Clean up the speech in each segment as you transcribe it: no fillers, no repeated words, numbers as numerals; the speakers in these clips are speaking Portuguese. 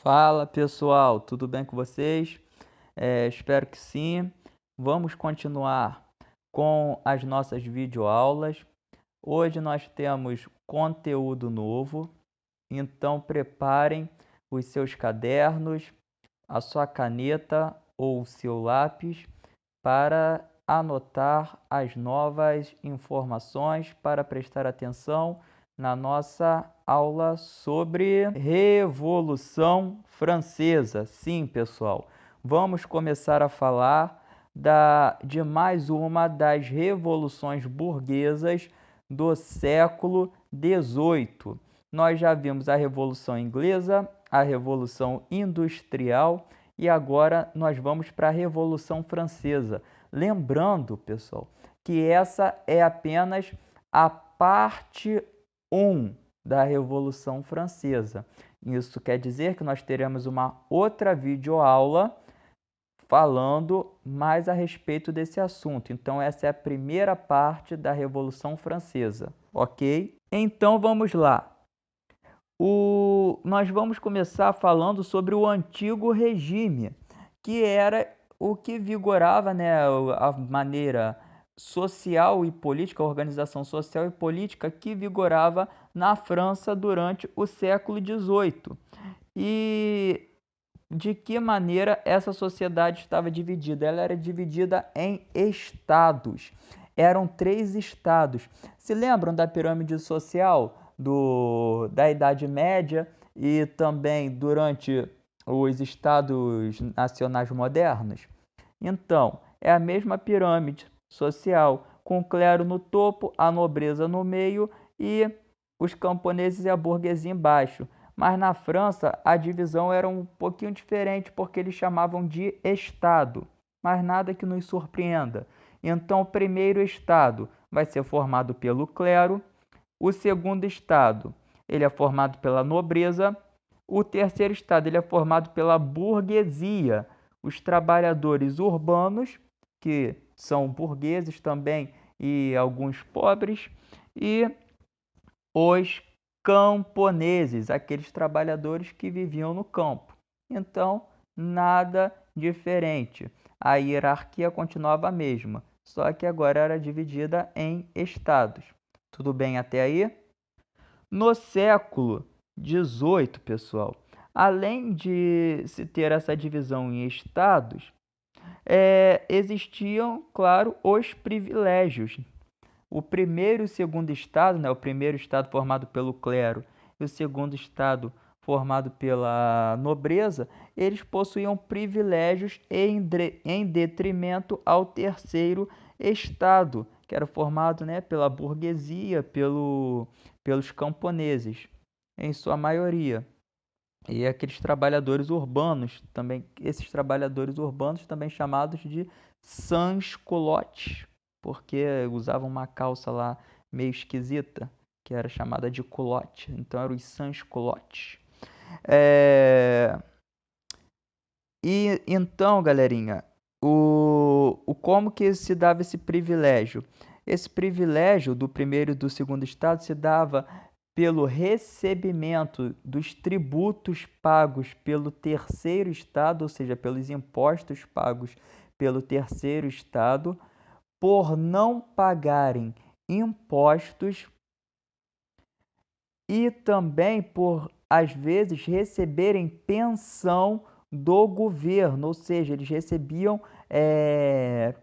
Fala pessoal, tudo bem com vocês? Espero que sim. Vamos continuar com as nossas videoaulas. Hoje nós temos conteúdo novo, então preparem os seus cadernos, a sua caneta ou o seu lápis para anotar as novas informações, para prestar atenção na nossa aula sobre Revolução Francesa. Sim, pessoal, vamos começar a falar de mais uma das revoluções burguesas do século XVIII. Nós já vimos a Revolução Inglesa, a Revolução Industrial e agora nós vamos para a Revolução Francesa. Lembrando, pessoal, que essa é apenas a parte 1 da Revolução Francesa. Isso quer dizer que nós teremos uma outra videoaula falando mais a respeito desse assunto. Então, essa é a primeira parte da Revolução Francesa, ok? Então, vamos lá. Nós vamos começar falando sobre o antigo regime, que era o que vigorava, né, a maneira social e política, a organização social e política que vigorava na França durante o século XVIII. E de que maneira essa sociedade estava dividida? Ela era dividida em estados. Eram 3 estados. Se lembram da pirâmide social da Idade Média e também durante os estados nacionais modernos? Então, é a mesma pirâmide social, com o clero no topo, a nobreza no meio e os camponeses e a burguesia embaixo. Mas na França a divisão era um pouquinho diferente porque eles chamavam de estado, mas nada que nos surpreenda. Então o primeiro estado vai ser formado pelo clero, o segundo estado ele é formado pela nobreza, o terceiro estado ele é formado pela burguesia, os trabalhadores urbanos, que são burgueses também e alguns pobres, e os camponeses, aqueles trabalhadores que viviam no campo. Então, nada diferente. A hierarquia continuava a mesma, só que agora era dividida em estados. Tudo bem até aí? No século XVIII, pessoal, além de se ter essa divisão em estados, existiam, claro, os privilégios. O primeiro e o segundo estado, né, o primeiro estado formado pelo clero e o segundo estado formado pela nobreza, eles possuíam privilégios em detrimento ao terceiro estado, que era formado, né, pela burguesia, pelos camponeses, em sua maioria. E aqueles trabalhadores urbanos, também, esses trabalhadores urbanos também chamados de sans-culottes, porque usavam uma calça lá meio esquisita, que era chamada de culotte. Então eram os sans-culottes. E então, galerinha, como que se dava esse privilégio? Esse privilégio do primeiro e do segundo estado se dava pelo recebimento dos tributos pagos pelo terceiro estado, ou seja, pelos impostos pagos pelo terceiro estado, por não pagarem impostos e também por, às vezes, receberem pensão do governo, ou seja, eles recebiam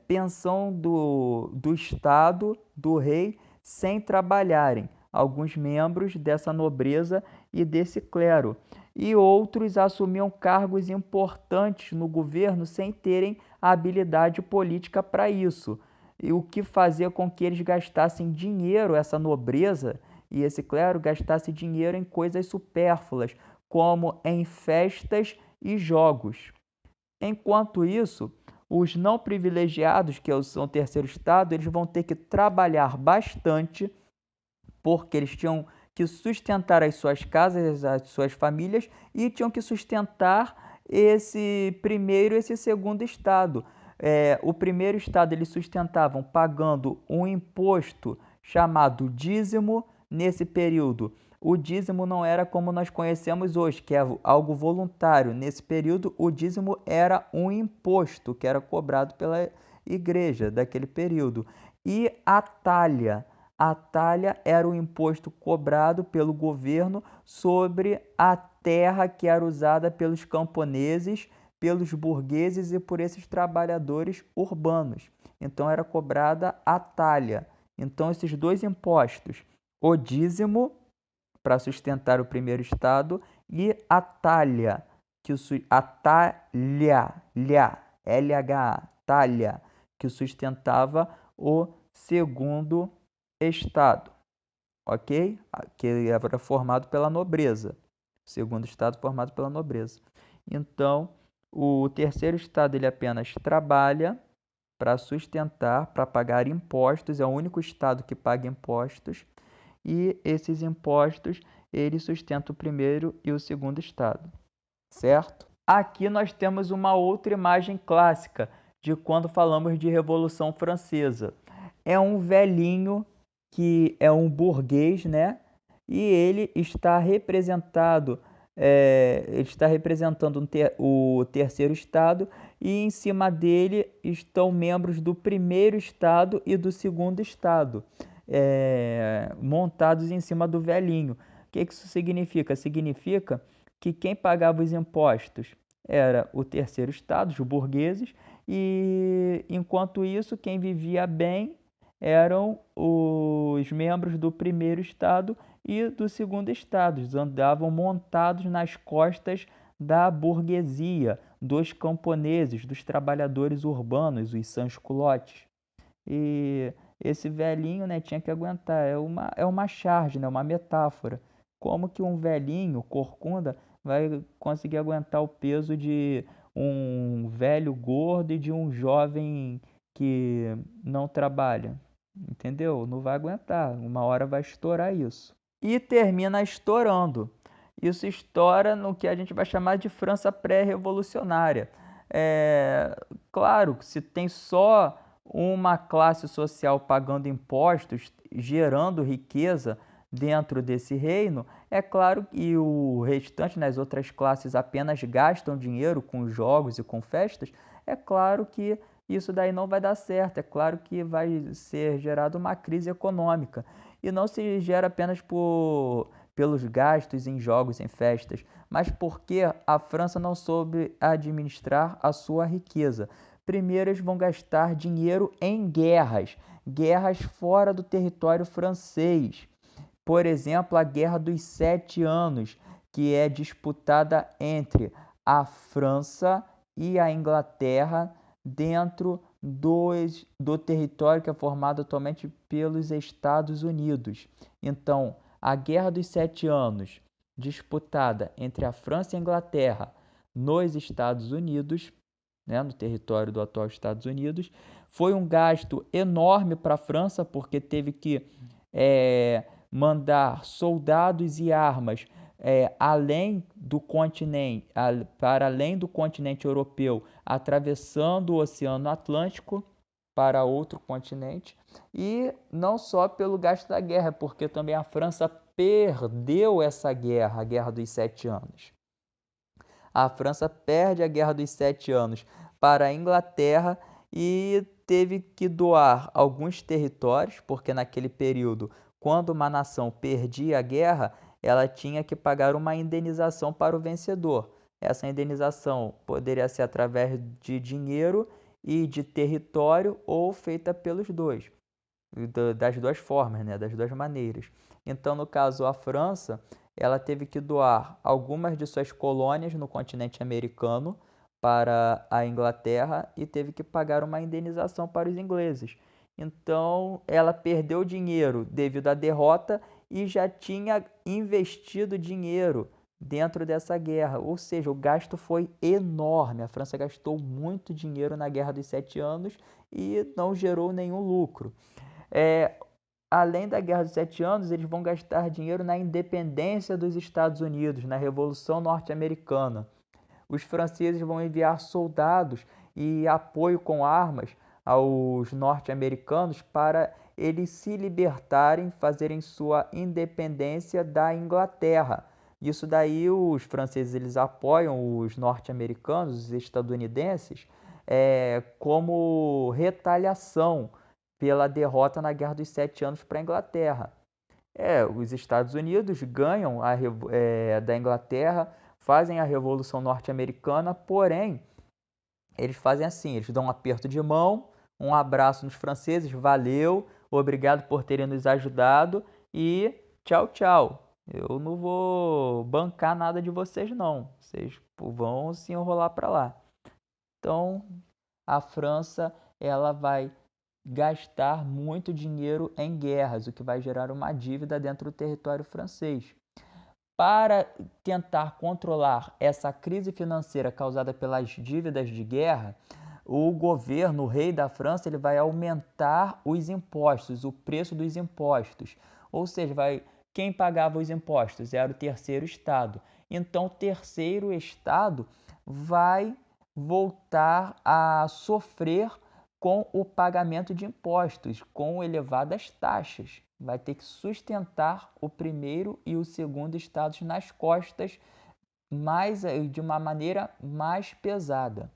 pensão do Estado, do rei, sem trabalharem, alguns membros dessa nobreza e desse clero. E outros assumiam cargos importantes no governo sem terem habilidade política para isso. E o que fazia com que eles gastassem dinheiro, essa nobreza e esse clero gastasse dinheiro em coisas supérfluas, como em festas e jogos. Enquanto isso, os não privilegiados, que são o terceiro estado, eles vão ter que trabalhar bastante, porque eles tinham que sustentar as suas casas, as suas famílias, e tinham que sustentar esse primeiro e esse segundo estado. O primeiro estado eles sustentavam pagando um imposto chamado dízimo. Nesse período, o dízimo não era como nós conhecemos hoje, que é algo voluntário. Nesse período, o dízimo era um imposto que era cobrado pela igreja daquele período. E a talha. A talha era o imposto cobrado pelo governo sobre a terra que era usada pelos camponeses, pelos burgueses e por esses trabalhadores urbanos. Então era cobrada a talha. Então esses dois impostos, o dízimo para sustentar o primeiro estado e a talha, a talha, LHA, talha, que sustentava o segundo estado, ok? Que era formado pela nobreza, o segundo estado formado pela nobreza. Então, o terceiro estado ele apenas trabalha para sustentar, para pagar impostos, é o único estado que paga impostos, e esses impostos ele sustenta o primeiro e o segundo estado, certo? Aqui nós temos uma outra imagem clássica de quando falamos de Revolução Francesa. É um velhinho que é um burguês, né? E ele está representado, ele está representando o terceiro estado, e em cima dele estão membros do primeiro estado e do segundo estado, montados em cima do velhinho. O que isso significa? Significa que quem pagava os impostos era o terceiro estado, os burgueses, e enquanto isso, quem vivia bem eram os membros do primeiro estado e do segundo estado. Eles andavam montados nas costas da burguesia, dos camponeses, dos trabalhadores urbanos, os sans-culottes. E esse velhinho, né, tinha que aguentar. É uma charge, né, uma metáfora. Como que um velhinho, corcunda, vai conseguir aguentar o peso de um velho gordo e de um jovem que não trabalha? Entendeu? Não vai aguentar. Uma hora vai estourar isso. E termina estourando. Isso estoura no que a gente vai chamar de França pré-revolucionária. Claro, se tem só uma classe social pagando impostos, gerando riqueza dentro desse reino, é claro que o restante, nas outras classes, apenas gastam dinheiro com jogos e com festas, é claro que isso daí não vai dar certo, é claro que vai ser gerada uma crise econômica. E não se gera apenas pelos gastos em jogos, em festas, mas porque a França não soube administrar a sua riqueza. Primeiro, eles vão gastar dinheiro em guerras, guerras fora do território francês. Por exemplo, a Guerra dos 7 Anos, que é disputada entre a França e a Inglaterra dentro do território que é formado atualmente pelos Estados Unidos. Então, a Guerra dos 7 Anos, disputada entre a França e a Inglaterra nos Estados Unidos, né, no território do atual Estados Unidos, foi um gasto enorme para a França, porque teve que mandar soldados e armas para além do continente europeu, atravessando o Oceano Atlântico para outro continente, e não só pelo gasto da guerra, porque também a França perdeu essa guerra, a Guerra dos 7 Anos. A França perde a Guerra dos 7 Anos para a Inglaterra e teve que doar alguns territórios, porque naquele período, quando uma nação perdia a guerra, ela tinha que pagar uma indenização para o vencedor. Essa indenização poderia ser através de dinheiro e de território ou feita pelos dois, das duas formas, né? Das duas maneiras. Então, no caso, a França, ela teve que doar algumas de suas colônias no continente americano para a Inglaterra e teve que pagar uma indenização para os ingleses. Então, ela perdeu dinheiro devido à derrota e já tinha investido dinheiro dentro dessa guerra, ou seja, o gasto foi enorme. A França gastou muito dinheiro na Guerra dos 7 Anos e não gerou nenhum lucro. Além da Guerra dos 7 Anos, eles vão gastar dinheiro na independência dos Estados Unidos, na Revolução Norte-Americana. Os franceses vão enviar soldados e apoio com armas aos norte-americanos para eles se libertarem, fazerem sua independência da Inglaterra. Isso daí os franceses eles apoiam os norte-americanos, os estadunidenses, como retaliação pela derrota na Guerra dos 7 Anos para a Inglaterra. Os Estados Unidos ganham da Inglaterra, fazem a Revolução Norte-Americana, porém, eles fazem assim, eles dão um aperto de mão, um abraço nos franceses, valeu, obrigado por terem nos ajudado e tchau, tchau. Eu não vou bancar nada de vocês não, vocês vão se enrolar para lá. Então, a França, ela vai gastar muito dinheiro em guerras, o que vai gerar uma dívida dentro do território francês. Para tentar controlar essa crise financeira causada pelas dívidas de guerra, o governo, o rei da França, ele vai aumentar os impostos, o preço dos impostos. Ou seja, quem pagava os impostos era o terceiro estado. Então, o terceiro estado vai voltar a sofrer com o pagamento de impostos, com elevadas taxas. Vai ter que sustentar o primeiro e o segundo estados nas costas de uma maneira mais pesada.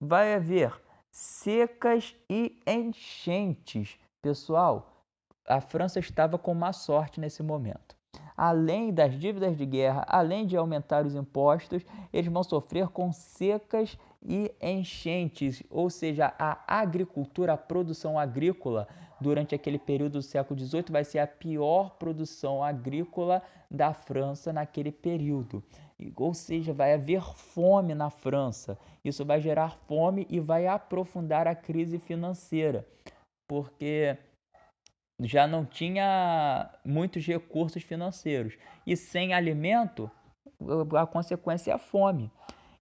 Vai haver secas e enchentes. Pessoal, a França estava com má sorte nesse momento. Além das dívidas de guerra, além de aumentar os impostos, eles vão sofrer com secas e enchentes, ou seja, a agricultura, a produção agrícola durante aquele período do século XVIII vai ser a pior produção agrícola da França naquele período. Ou seja, vai haver fome na França. Isso vai gerar fome e vai aprofundar a crise financeira, porque já não tinha muitos recursos financeiros. E sem alimento, a consequência é a fome.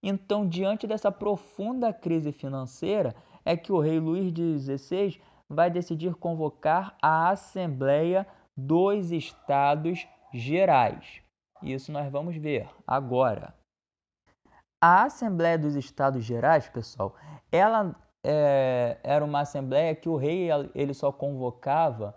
Então, diante dessa profunda crise financeira, é que o rei Luís XVI vai decidir convocar a Assembleia dos Estados Gerais. Isso nós vamos ver agora. A Assembleia dos Estados Gerais, pessoal, ela era uma assembleia que o rei ele só convocava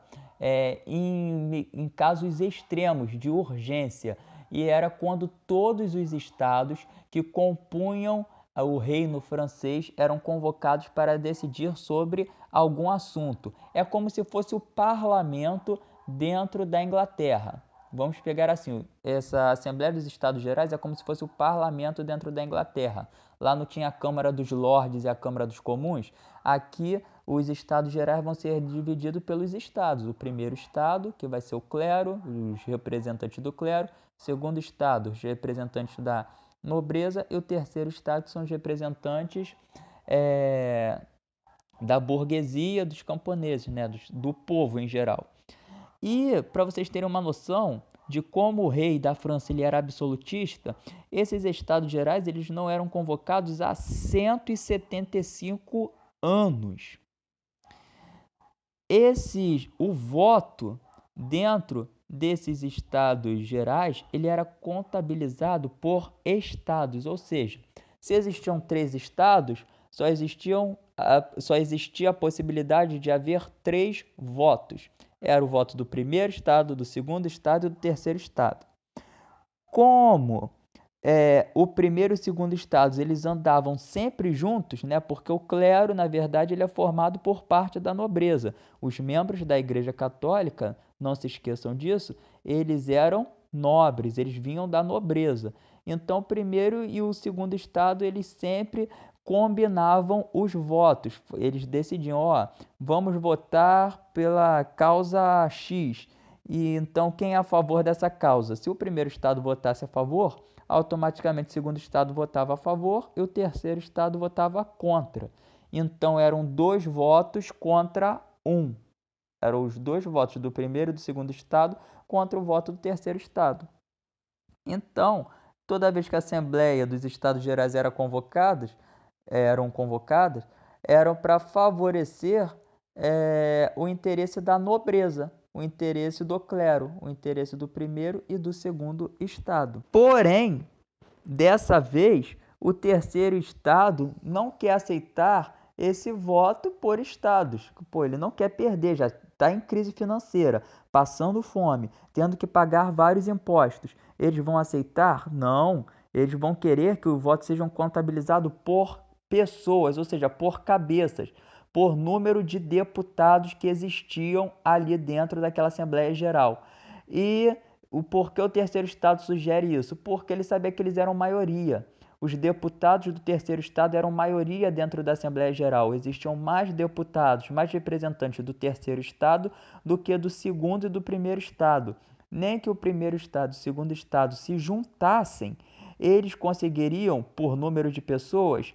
em casos extremos de urgência, e era quando todos os estados que compunham o reino francês eram convocados para decidir sobre algum assunto. É como se fosse o parlamento dentro da Inglaterra. Vamos pegar assim, essa Assembleia dos Estados Gerais é como se fosse o parlamento dentro da Inglaterra. Lá não tinha a Câmara dos Lordes e a Câmara dos Comuns. Aqui, os Estados Gerais vão ser divididos pelos estados. O primeiro estado, que vai ser o clero, os representantes do clero. O segundo estado, os representantes da nobreza. E o terceiro estado, que são os representantes da burguesia, dos camponeses, né? do povo em geral. E, para vocês terem uma noção de como o rei da França ele era absolutista, esses estados gerais eles não eram convocados há 175 anos. O voto dentro desses estados gerais ele era contabilizado por estados, ou seja, se existiam 3 estados, só existia a possibilidade de haver 3 votos. Era o voto do primeiro estado, do segundo estado e do terceiro estado. Como o primeiro e o segundo estados eles andavam sempre juntos, né? Porque o clero, na verdade, ele é formado por parte da nobreza. Os membros da Igreja Católica, não se esqueçam disso, eles eram nobres, eles vinham da nobreza. Então, o primeiro e o segundo estado, eles sempre combinavam os votos. Eles decidiam, vamos votar pela causa X. E então, quem é a favor dessa causa? Se o primeiro estado votasse a favor, automaticamente o segundo estado votava a favor e o terceiro estado votava contra. Então, eram 2 votos contra 1. Eram os 2 votos do primeiro e do segundo estado contra o voto do terceiro estado. Então, toda vez que a Assembleia dos Estados Gerais eram convocadas, eram para favorecer o interesse da nobreza, o interesse do clero, o interesse do primeiro e do segundo estado. Porém, dessa vez, o terceiro estado não quer aceitar esse voto por estados. Pô, ele não quer perder, já está em crise financeira, passando fome, tendo que pagar vários impostos. Eles vão aceitar? Não. Eles vão querer que os votos sejam contabilizados por pessoas, ou seja, por cabeças, por número de deputados que existiam ali dentro daquela Assembleia Geral. E o porquê o terceiro estado sugere isso? Porque ele sabia que eles eram maioria. Os deputados do terceiro estado eram maioria dentro da Assembleia Geral. Existiam mais deputados, mais representantes do terceiro estado do que do segundo e do primeiro estado. Nem que o primeiro estado e o segundo estado se juntassem, eles conseguiriam, por número de pessoas,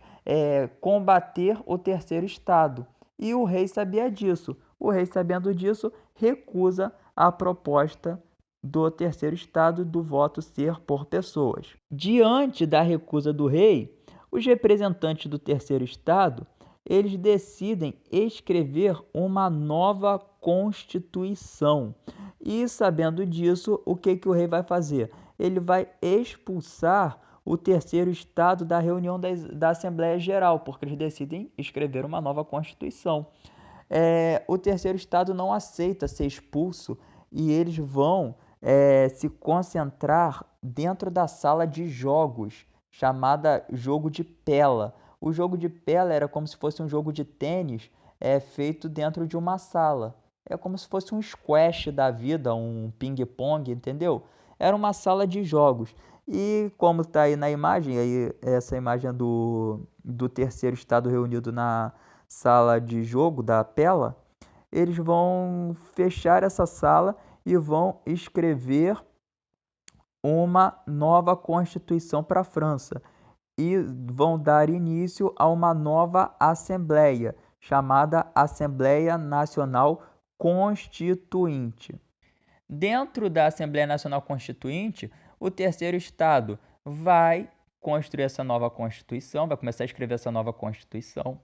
combater o terceiro estado. E o rei sabia disso. O rei, sabendo disso, recusa a proposta do terceiro estado do voto ser por pessoas. Diante da recusa do rei, os representantes do terceiro estado, eles decidem escrever uma nova constituição. E sabendo disso, o que o rei vai fazer? Ele vai expulsar o terceiro estado da reunião da Assembleia Geral, porque eles decidem escrever uma nova constituição. O terceiro estado não aceita ser expulso e eles vão se concentrar dentro da sala de jogos, chamada jogo de pela. O jogo de pela era como se fosse um jogo de tênis feito dentro de uma sala. É como se fosse um squash da vida, um ping-pong, entendeu? Era uma sala de jogos. E como está aí na imagem, aí essa imagem é do terceiro estado reunido na sala de jogo da pela, eles vão fechar essa sala e vão escrever uma nova Constituição para a França e vão dar início a uma nova Assembleia, chamada Assembleia Nacional Constituinte. Dentro da Assembleia Nacional Constituinte, o terceiro estado vai construir essa nova Constituição, vai começar a escrever essa nova Constituição.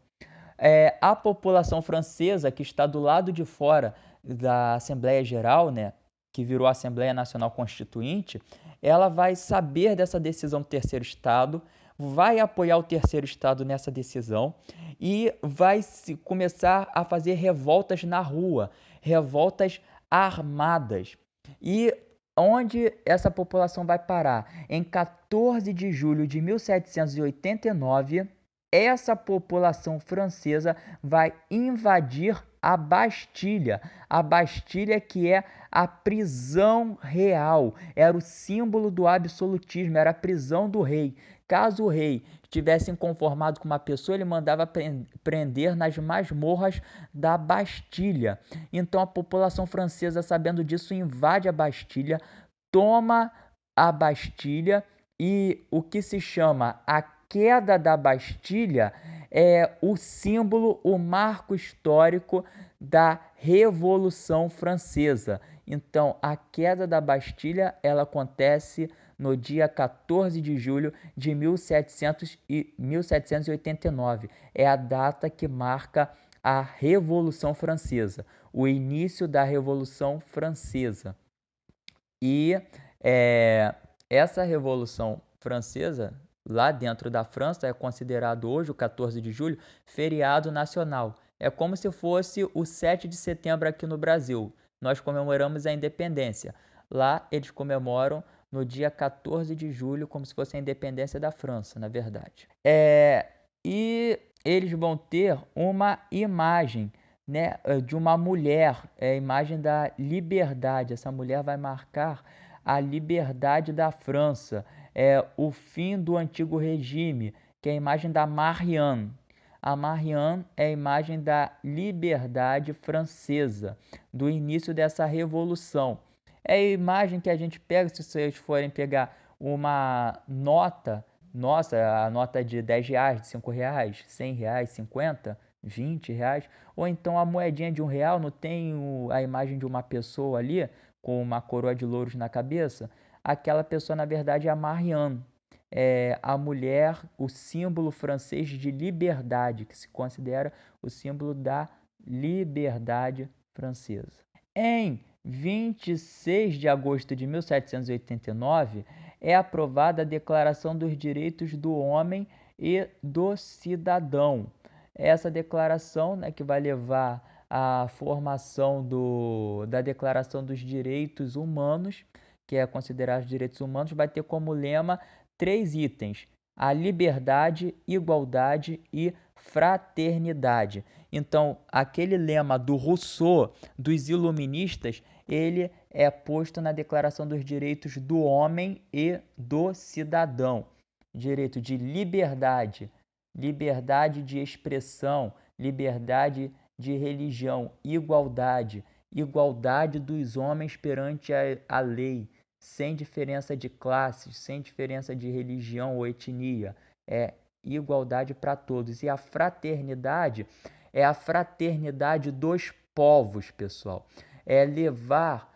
A população francesa que está do lado de fora da Assembleia Geral, né, que virou a Assembleia Nacional Constituinte, ela vai saber dessa decisão do terceiro estado, vai apoiar o terceiro estado nessa decisão e vai começar a fazer revoltas na rua, revoltas armadas. E onde essa população vai parar? Em 14 de julho de 1789, essa população francesa vai invadir a Bastilha que é a prisão real, era o símbolo do absolutismo, era a prisão do rei. Caso o rei tivesse inconformado com uma pessoa, ele mandava prender nas masmorras da Bastilha. Então a população francesa, sabendo disso, invade a Bastilha, toma a Bastilha e o que se chama a queda da Bastilha é o símbolo, o marco histórico da Revolução Francesa. Então, a queda da Bastilha, ela acontece no dia 14 de julho de 1789. É a data que marca a Revolução Francesa, o início da Revolução Francesa. E essa Revolução Francesa, lá dentro da França, é considerado hoje, o 14 de julho, feriado nacional. É como se fosse o 7 de setembro aqui no Brasil. Nós comemoramos a independência. Lá eles comemoram no dia 14 de julho, como se fosse a independência da França, na verdade. E eles vão ter uma imagem, né, de uma mulher, a imagem da liberdade. Essa mulher vai marcar a liberdade da França, o fim do antigo regime, que é a imagem da Marianne. A Marianne é a imagem da liberdade francesa, do início dessa revolução. É a imagem que a gente pega, se vocês forem pegar uma nota, nossa, a nota de 10 reais, de 5 reais, 100 reais, 50, 20 reais, ou então a moedinha de R$1, não tem a imagem de uma pessoa ali, com uma coroa de louros na cabeça? Aquela pessoa, na verdade, é a Marianne. É a mulher, o símbolo francês de liberdade, que se considera o símbolo da liberdade francesa. Em 26 de agosto de 1789, é aprovada a Declaração dos Direitos do Homem e do Cidadão. essa declaração, né, que vai levar à formação da Declaração dos Direitos Humanos, que é considerado os direitos humanos, vai ter como lema 3 itens: a liberdade, igualdade e fraternidade. Então, aquele lema do Rousseau, dos iluministas, ele é posto na Declaração dos Direitos do Homem e do Cidadão. Direito de liberdade, liberdade de expressão, liberdade de religião, igualdade, igualdade dos homens perante a lei, sem diferença de classes, sem diferença de religião ou etnia, é igualdade para todos. E a fraternidade é a fraternidade dos povos, pessoal. É levar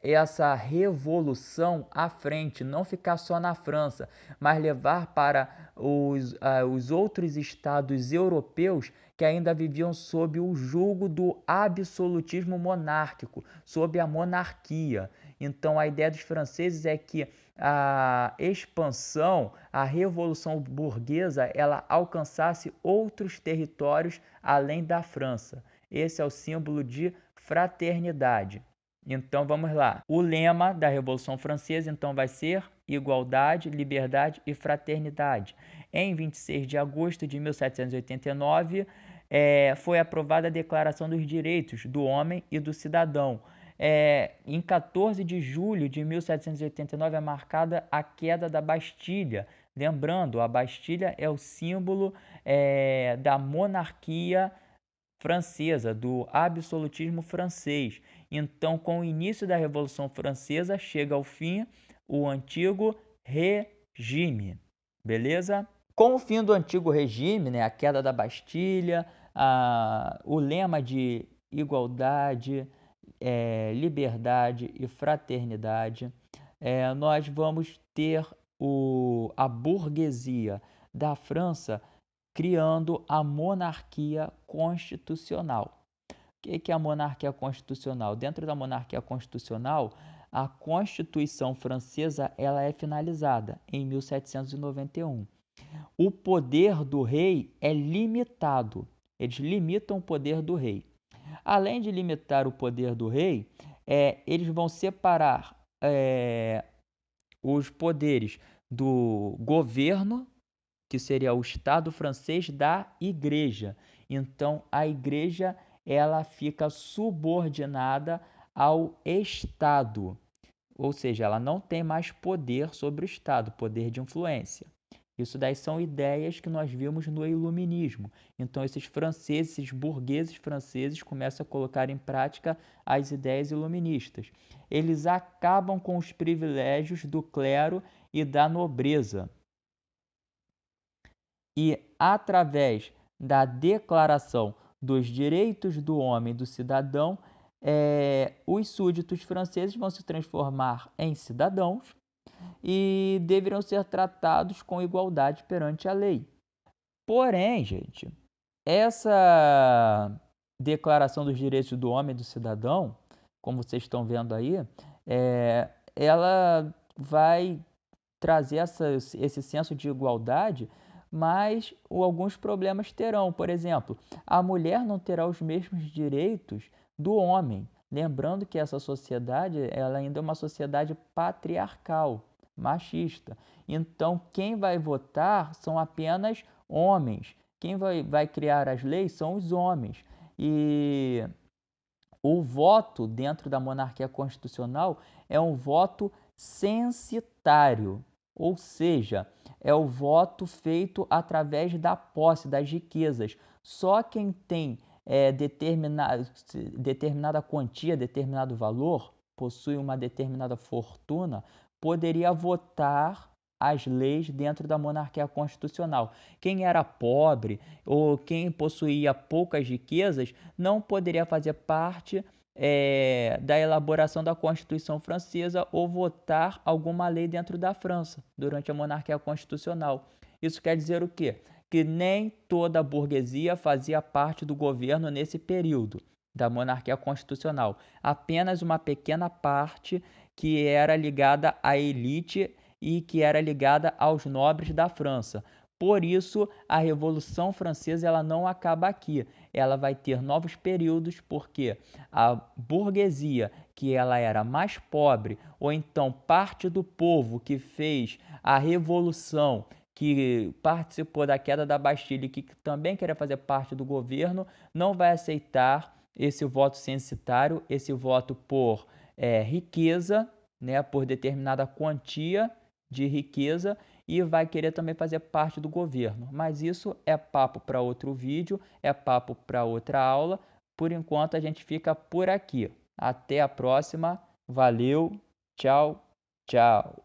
essa revolução à frente, não ficar só na França, mas levar para os outros estados europeus que ainda viviam sob o jugo do absolutismo monárquico, sob a monarquia. Então, a ideia dos franceses é que a expansão, a revolução burguesa, ela alcançasse outros territórios além da França. Esse é o símbolo de fraternidade. Então vamos lá. O lema da Revolução Francesa então vai ser igualdade, liberdade e fraternidade. Em 26 de agosto de 1789 foi aprovada a Declaração dos Direitos do Homem e do Cidadão. Em 14 de julho de 1789 é marcada a queda da Bastilha. Lembrando, a Bastilha é o símbolo da monarquia francesa, do absolutismo francês. Então, com o início da Revolução Francesa, chega ao fim o antigo regime, beleza? Com o fim do antigo regime, né, a queda da Bastilha, o lema de igualdade, liberdade e fraternidade, nós vamos ter a burguesia da França criando a monarquia constitucional. O que é a monarquia constitucional? Dentro da monarquia constitucional, a Constituição francesa ela é finalizada em 1791. O poder do rei é limitado. Eles limitam o poder do rei. Além de limitar o poder do rei, eles vão separar os poderes do governo, que seria o Estado francês, da Igreja. Então, a Igreja ela fica subordinada ao Estado, ou seja, ela não tem mais poder sobre o Estado, poder de influência. Isso daí são ideias que nós vimos no Iluminismo. Então, esses franceses, esses burgueses franceses começam a colocar em prática as ideias iluministas. Eles acabam com os privilégios do clero e da nobreza. E, através da Declaração dos Direitos do Homem e do Cidadão, os súditos franceses vão se transformar em cidadãos e deverão ser tratados com igualdade perante a lei. Porém, gente, essa Declaração dos Direitos do Homem e do Cidadão, como vocês estão vendo aí, ela vai trazer esse senso de igualdade, mas alguns problemas terão. Por exemplo, a mulher não terá os mesmos direitos do homem. Lembrando que essa sociedade ela ainda é uma sociedade patriarcal, machista. Então, quem vai votar são apenas homens. Quem vai criar as leis são os homens. E o voto dentro da monarquia constitucional é um voto censitário, ou seja, é o voto feito através da posse das riquezas. Só quem tem determinada quantia, determinado valor, possui uma determinada fortuna, poderia votar as leis dentro da monarquia constitucional. Quem era pobre ou quem possuía poucas riquezas não poderia fazer parte da elaboração da Constituição Francesa ou votar alguma lei dentro da França durante a monarquia constitucional. Isso quer dizer o quê? Que nem toda a burguesia fazia parte do governo nesse período da monarquia constitucional. Apenas uma pequena parte que era ligada à elite e que era ligada aos nobres da França. Por isso, a Revolução Francesa ela não acaba aqui. Ela vai ter novos períodos, porque a burguesia, que ela era mais pobre, ou então parte do povo que fez a revolução, que participou da queda da Bastilha e que também queria fazer parte do governo, não vai aceitar esse voto censitário, esse voto por riqueza, né, por determinada quantia de riqueza, e vai querer também fazer parte do governo. Mas isso é papo para outro vídeo, é papo para outra aula. Por enquanto a gente fica por aqui. Até a próxima. Valeu, tchau, tchau.